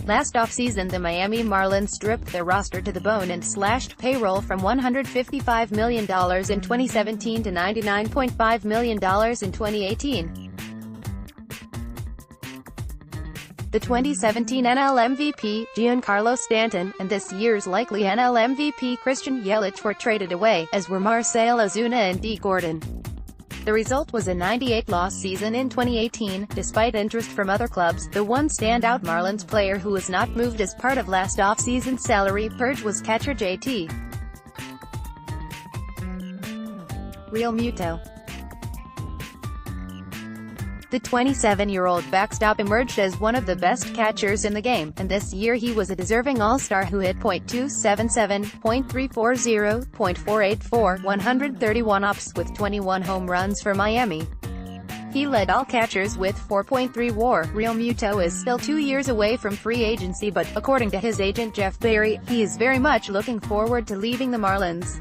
Last offseason, the Miami Marlins stripped their roster to the bone and slashed payroll from $155 million in 2017 to $99.5 million in 2018. The 2017 NL MVP, Giancarlo Stanton, and this year's likely NL MVP Christian Yelich were traded away, as were Marcell, Ozuna and D. Gordon. The result was a 98-loss season in 2018, despite interest from other clubs. The one standout Marlins player who was not moved as part of last offseason's salary purge was catcher J.T. Realmuto. The 27-year-old backstop emerged as one of the best catchers in the game, and this year he was a deserving all-star who hit .277, .340, .484, 131 ops with 21 home runs for Miami. He led all catchers with 4.3 WAR. Realmuto is still 2 years away from free agency, but, according to his agent Jeff Berry, he is very much looking forward to leaving the Marlins.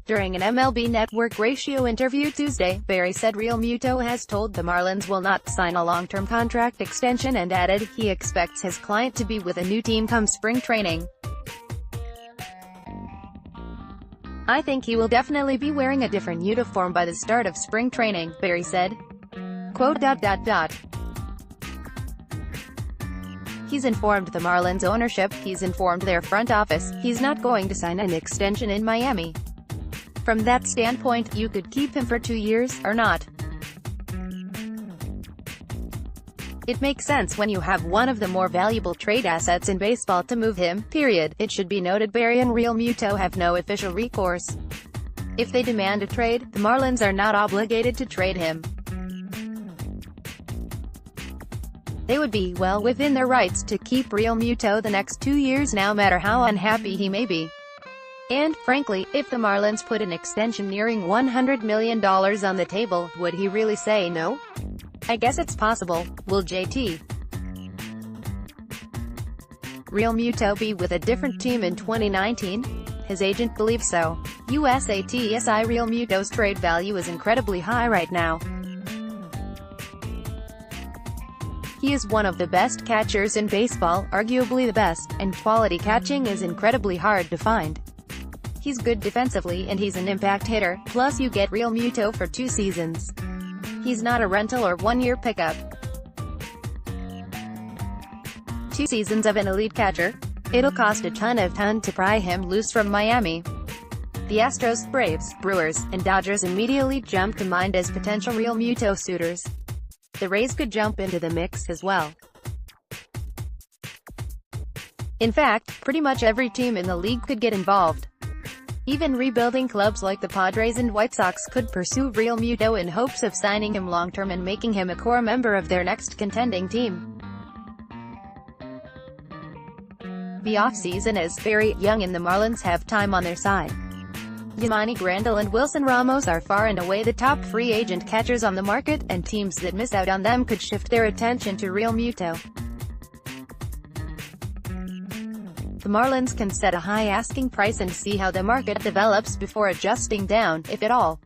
During an MLB Network Ratio interview Tuesday, Berry said Realmuto has told the Marlins will not sign a long-term contract extension and added, he expects his client to be with a new team come spring training. I think he will definitely be wearing a different uniform by the start of spring training, Berry said. Quote, He's informed the Marlins ownership, he's informed their front office, he's not going to sign an extension in Miami. From that standpoint, you could keep him for 2 years, or not. It makes sense when you have one of the more valuable trade assets in baseball to move him, period. It should be noted Berry and Realmuto have no official recourse. If they demand a trade, the Marlins are not obligated to trade him. They would be well within their rights to keep Realmuto the next 2 years no matter how unhappy he may be. And, frankly, if the Marlins put an extension nearing $100 million on the table, would he really say no? I guess it's possible. Will J.T. Realmuto be with a different team in 2019? His agent believes so. USATSI Realmuto's trade value is incredibly high right now. He is one of the best catchers in baseball, arguably the best, and quality catching is incredibly hard to find. He's good defensively and he's an impact hitter, plus you get Realmuto for 2 seasons. He's not a rental or one-year pickup. 2 seasons of an elite catcher? It'll cost a ton to pry him loose from Miami. The Astros, Braves, Brewers, and Dodgers immediately jump to mind as potential Realmuto suitors. The Rays could jump into the mix as well. In fact, pretty much every team in the league could get involved. Even rebuilding clubs like the Padres and White Sox could pursue Realmuto in hopes of signing him long-term and making him a core member of their next contending team. The offseason is very young and the Marlins have time on their side. Yamani Grandal and Wilson Ramos are far and away the top free agent catchers on the market, and teams that miss out on them could shift their attention to Realmuto. The Marlins can set a high asking price and see how the market develops before adjusting down, if at all.